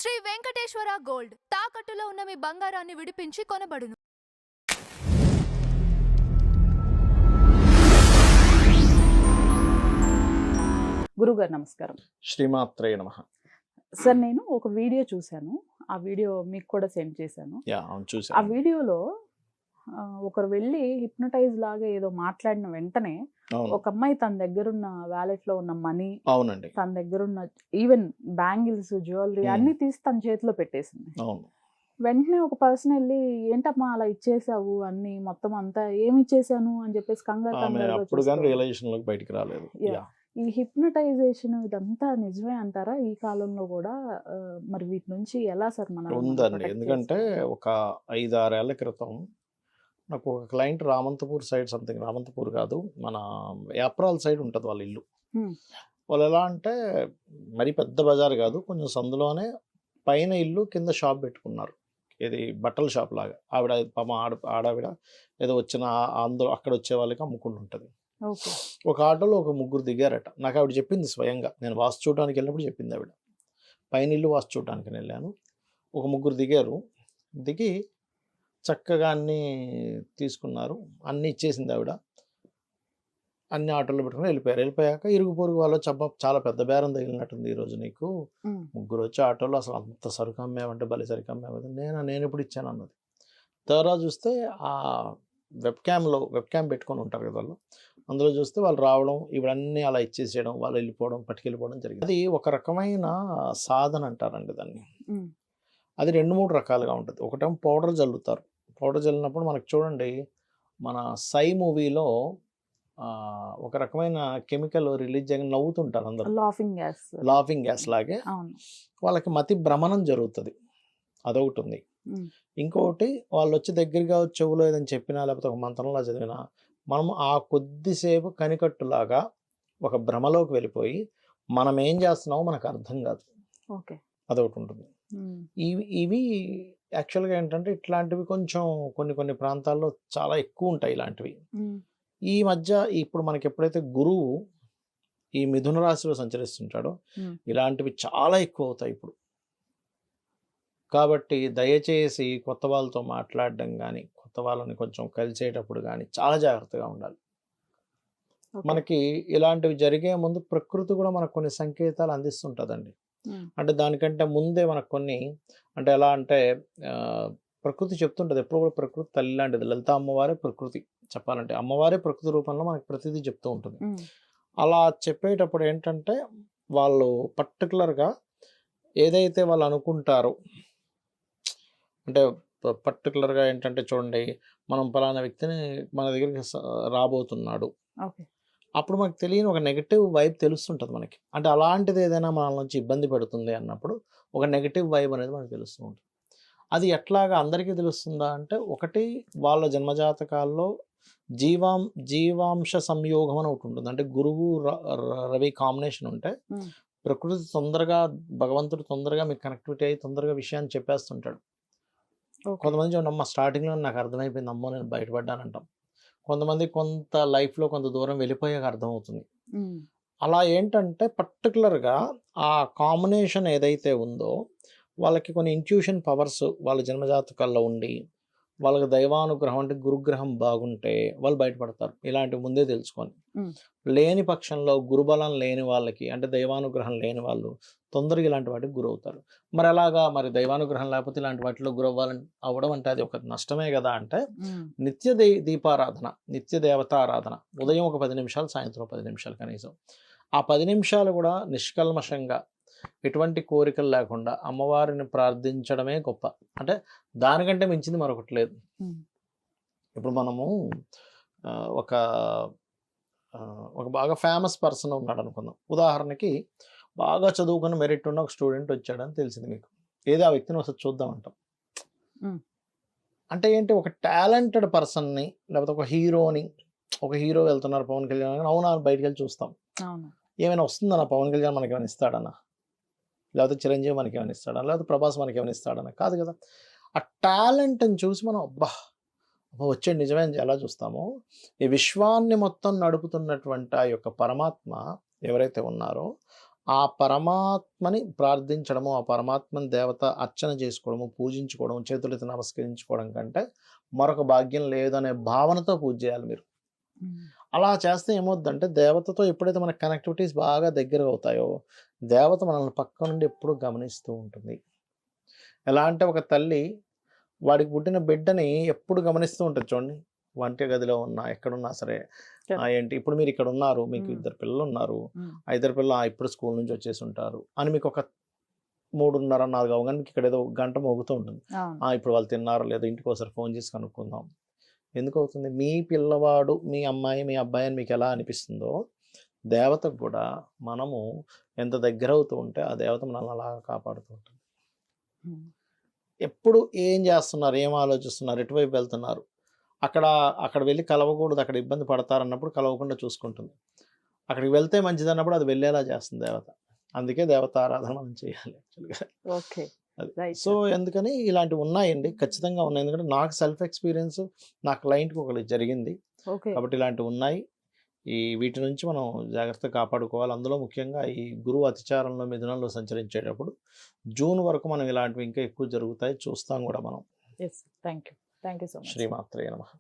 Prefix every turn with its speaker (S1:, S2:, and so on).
S1: Shri Venkateswara gold తాకట్టులో ఉన్న మీ బంగారాన్ని విడిపించి కొనబడును.
S2: గురుగారు నమస్కారం.
S3: శ్రీమాత్రే నమః.
S2: సార్ నేను ఒక వీడియో చూశాను. ఆ వీడియో మీకు కూడా సెండ్ చేశాను.
S3: చూసాను.
S2: ఆ వీడియోలో ఒకరు వెళ్ళి హిప్నటైజ్ లాగా ఏదో మాట్లాడిన వెంటనే ఒక అమ్మాయి తన దగ్గరున్న వ్యాలెట్ లో ఉన్న మనీ,
S3: అవునండి,
S2: తన దగ్గరున్న ఈవెన్ బ్యాంగిల్స్, జ్యువెలరీ అన్ని తీసి తన చేతిలో పెట్టేసింది.
S3: అవును.
S2: వెంటనే ఒక పర్సన్ వెళ్ళి ఏంటమ్మా అలా ఇచ్చేసావు అన్ని మొత్తం అంతా ఏమి ఇచ్చేసాను అని చెప్పేసి
S3: అప్పుడు కానీ రియలైజేషన్ లోకి బయటికి రాలేదు.
S2: ఈ హిప్నటైజేషన్ ఇదంతా నిజమే అంటారా ఈ కాలంలో కూడా? మరి వీటి నుంచి ఎలా సార్ మనం
S3: ఉందండి. ఎందుకంటే ఒక 5-6 ఏళ్ల క్రితం నాకు ఒక client Ramanthapur side, something Ramanthapur కాదు, మన యాప్రాల్ సైడ్ ఉంటుంది వాళ్ళ ఇల్లు. వాళ్ళు ఎలా అంటే మరి పెద్ద బజార్ కాదు, కొంచెం సందులోనే పైన ఇల్లు, కింద షాప్ పెట్టుకున్నారు. ఇది బట్టల షాప్ లాగా. ఆవిడ ఆడావిడ ఏదో వచ్చిన అందులో అక్కడ వచ్చే వాళ్ళకి అమ్ముకుంటుంటుంది. ఒక ఆటోలో ఒక 3 దిగారట. నాకు ఆవిడ చెప్పింది స్వయంగా. నేను వాస్తు చూడడానికి వెళ్ళినప్పుడు చెప్పింది ఆవిడ. పైన ఇల్లు వాస్తు చూడడానికి వెళ్ళాను. ఒక 3 దిగారు. దిగి చక్కగా అన్నీ తీసుకున్నారు. అన్నీ ఇచ్చేసింది ఆవిడ. అన్ని ఆటోలో పెట్టుకుని వెళ్ళిపోయారు. వెళ్ళిపోయాక ఇరుగు పొరుగు వాళ్ళు చాలా పెద్ద బేరం తగిలినట్టుంది ఈరోజు నీకు. 3 వచ్చి ఆటోలో అసలు అంత సరుకు అమ్మేవంటే భలే సరుకు అమ్మేవద్దు. నేను ఎప్పుడు ఇచ్చాను అన్నది. తర్వాత చూస్తే ఆ వెబ్ క్యామ్ పెట్టుకొని ఉంటారు కదా వాళ్ళు, అందులో చూస్తే వాళ్ళు రావడం, ఇవన్నీ అలా ఇచ్చేసేయడం, వాళ్ళు వెళ్ళిపోవడం, పట్టుకెళ్ళిపోవడం జరిగింది. అది ఒక రకమైన సాధన అంటారండి దాన్ని. అది 2-3 రకాలుగా ఉంటుంది. ఒకటేమో పౌడర్ జల్లుతారు. పౌడర్ జల్లినప్పుడు మనకు చూడండి, మన సై మూవీలో ఒక రకమైన కెమికల్ రిలీజ్ చేయగా నవ్వుతుంటారు అందరూ, లాఫింగ్ గ్యాస్ లాగే వాళ్ళకి మతి భ్రమణం జరుగుతుంది. అదొకటి ఉంది. ఇంకొకటి వాళ్ళు వచ్చి దగ్గరగా చెవులో ఏదని చెప్పినా, లేకపోతే ఒక మంత్రంలా చదివినా, మనం ఆ కొద్దిసేపు కనికట్టులాగా ఒక భ్రమలోకి వెళ్ళిపోయి మనం ఏం చేస్తున్నామో మనకు అర్థం కాదు. అదొకటి ఉంటుంది. ఇవి యాక్చువల్గా ఏంటంటే ఇట్లాంటివి కొంచెం కొన్ని ప్రాంతాల్లో చాలా ఎక్కువ ఉంటాయి ఇలాంటివి. ఈ మధ్య ఇప్పుడు మనకి ఎప్పుడైతే గురువు ఈ మిథున రాశిలో సంచరిస్తుంటాడో ఇలాంటివి చాలా ఎక్కువ అవుతాయి ఇప్పుడు. కాబట్టి దయచేసి కొత్త వాళ్ళతో మాట్లాడడం కానీ, కొత్త వాళ్ళని కొంచెం కలిసేటప్పుడు కానీ చాలా జాగ్రత్తగా ఉండాలి. మనకి ఇలాంటివి జరిగే ముందు ప్రకృతి కూడా మనకు కొన్ని సంకేతాలు అందిస్తుంటుందండి. అంటే దానికంటే ముందే మనకు కొన్ని, అంటే ఎలా అంటే ప్రకృతి చెప్తుంటుంది ఎప్పుడు కూడా. ప్రకృతి తల్లి లాంటిది. లలిత అమ్మవారే ప్రకృతి. చెప్పాలంటే అమ్మవారే ప్రకృతి రూపంలో మనకు ప్రతిదీ చెప్తూ ఉంటుంది. అలా చెప్పేటప్పుడు ఏంటంటే వాళ్ళు పర్టికులర్గా ఏదైతే వాళ్ళు అనుకుంటారో, అంటే పర్టికులర్గా ఏంటంటే చూడండి, మనం పలానా వ్యక్తిని మన దగ్గరికి రాబోతున్నాడు, అప్పుడు మనకు తెలియని ఒక నెగిటివ్ వైబ్ తెలుస్తుంటుంది మనకి. అంటే అలాంటిది ఏదైనా మన నుంచి ఇబ్బంది పెడుతుంది అన్నప్పుడు ఒక నెగిటివ్ వైబ్ అనేది మనకు తెలుస్తూ ఉంటుంది. అది ఎట్లాగా అందరికీ తెలుస్తుందా అంటే, ఒకటి వాళ్ళ జన్మజాతకాల్లో జీవాంశ సంయోగం అని ఒకటి ఉంటుంది. అంటే గురువు రవి కాంబినేషన్ ఉంటే ప్రకృతి తొందరగా, భగవంతుడు తొందరగా మీకు కనెక్టివిటీ అయ్యి తొందరగా విషయాన్ని చెప్పేస్తుంటాడు. కొంతమంది చూడండి, స్టార్టింగ్లో నాకు అర్థమైపోయింది, అమ్మో నేను బయటపడ్డానంటాం. కొంతమంది కొంత లైఫ్లో కొంత దూరం వెళ్ళిపోయాక అర్థమవుతుంది. అలా ఏంటంటే పర్టికులర్గా ఆ కాంబినేషన్ ఏదైతే ఉందో వాళ్ళకి కొన్ని ఇంట్యూషన్ పవర్స్ వాళ్ళ జన్మజాతకాల్లో ఉండి, వాళ్ళకి దైవానుగ్రహం అంటే గురుగ్రహం బాగుంటే వాళ్ళు బయటపడతారు. ఇలాంటివి ముందే తెలుసుకొని. లేని పక్షంలో, గురుబలం లేని వాళ్ళకి, అంటే దైవానుగ్రహం లేని వాళ్ళు తొందరగా ఇలాంటి వాటికి గురవుతారు. మరి అలాగా, మరి దైవానుగ్రహం లేకపోతే ఇలాంటి వాటిలో అవ్వడం అంటే అది ఒక నష్టమే కదా అంటే, నిత్య దీపారాధన, నిత్య దేవతారాధన, ఉదయం ఒక 10 నిమిషాలు, సాయంత్రం 10 నిమిషాలు కనీసం. ఆ 10 నిమిషాలు కూడా నిష్కల్మషంగా, ఎటువంటి కోరికలు లేకుండా అమ్మవారిని ప్రార్థించడమే గొప్ప. అంటే దానికంటే మించింది మరొకటి లేదు. ఇప్పుడు మనము ఒక బాగా ఫేమస్ పర్సన్ ఉన్నాడు అనుకుందాం. ఉదాహరణకి బాగా చదువుకున్న మెరిట్ ఉన్న ఒక స్టూడెంట్ వచ్చాడని తెలిసింది మీకు. ఏదో ఆ వ్యక్తిని ఒకసారి చూద్దామంటాం. అంటే ఏంటి, ఒక టాలెంటెడ్ పర్సన్ని, లేకపోతే ఒక హీరో వెళ్తున్నారు పవన్ కళ్యాణ్, అవునా బయటకు వెళ్ళి చూస్తాం. ఏమైనా వస్తుందన్న పవన్ కళ్యాణ్ మనకి ఏమైనా ఇస్తాడన్నా, లేకపోతే చిరంజీవి మనకి ఏమైనా ఇస్తాడా, లేకపోతే ప్రభాస్ మనకి ఏమైనా ఇస్తాడన్నా? కాదు కదా. ఆ టాలెంట్ని చూసి మనం అబ్బా వచ్చాడు నిజమే అని ఎలా చూస్తామో, ఈ విశ్వాన్ని మొత్తం నడుపుతున్నటువంటి ఆ యొక్క పరమాత్మ ఎవరైతే ఉన్నారో ఆ పరమాత్మని ప్రార్థించడము, ఆ పరమాత్మని దేవత అర్చన చేసుకోవడము, పూజించుకోవడం, చేతులెత్తి నమస్కరించుకోవడం కంటే మరొక భాగ్యం లేదనే భావనతో పూజ చేయాలి మీరు. అలా చేస్తే ఏమవుద్దంటే దేవతతో ఎప్పుడైతే మన కనెక్టివిటీస్ బాగా దగ్గర అవుతాయో, దేవత మనల్ని పక్క నుండి ఎప్పుడూ గమనిస్తూ ఉంటుంది. ఎలా అంటే ఒక తల్లి వాడికి పుట్టిన బిడ్డని ఎప్పుడు గమనిస్తూ ఉంటుంది చూడండి. వంట గదిలో ఉన్నా, ఎక్కడున్నా సరే. ఏంటి ఇప్పుడు మీరు ఇక్కడ ఉన్నారు, మీకు ఇద్దరు పిల్లలు ఉన్నారు. ఆ ఇద్దరు పిల్లలు ఇప్పుడు స్కూల్ నుంచి వచ్చేసి ఉంటారు అని మీకు ఒక 3:30, 4 అవగానే మీకు ఇక్కడ ఏదో గంట మోగుతూ ఉంటుంది. ఇప్పుడు వాళ్ళు తిన్నారో లేదో ఇంటికి ఒకసారి ఫోన్ చేసి కనుక్కుందాం. ఎందుకు అవుతుంది? మీ పిల్లవాడు, మీ అమ్మాయి, మీ అబ్బాయి అని మీకు ఎలా అనిపిస్తుందో దేవతకు కూడా మనము ఎంత దగ్గర అవుతూ ఉంటే ఆ దేవత మనల్ని అలాగా కాపాడుతూ ఉంటుంది. ఎప్పుడు ఏం చేస్తున్నారు, ఏం ఆలోచిస్తున్నారు, ఎటువైపు వెళ్తున్నారు, అక్కడ వెళ్ళి కలవకూడదు, అక్కడ ఇబ్బంది పడతారన్నప్పుడు కలవకుండా చూసుకుంటుంది. అక్కడికి వెళ్తే మంచిది అన్నప్పుడు అది వెళ్ళేలా చేస్తుంది దేవత. అందుకే దేవత ఆరాధన మనం చేయాలి యాక్చువల్గా.
S2: ఓకే.
S3: అది సో ఎందుకని ఇలాంటివి ఉన్నాయండి, ఖచ్చితంగా ఉన్నాయి. ఎందుకంటే నాకు సెల్ఫ్ ఎక్స్పీరియన్స్, నా క్లయింట్కి ఒకటి జరిగింది కాబట్టి ఇలాంటివి ఉన్నాయి. వీటి నుంచి మనం జాగ్రత్తగా కాపాడుకోవాలి. అందులో ముఖ్యంగా ఈ గురువు అతిచారంలో మిథునంలో సంచరించేటప్పుడు జూన్ వరకు మనం ఇలాంటివి ఇంకా ఎక్కువ జరుగుతాయి, చూస్తాం కూడా మనం.
S2: Thank you so much.
S3: శ్రీమాత్రే నమః.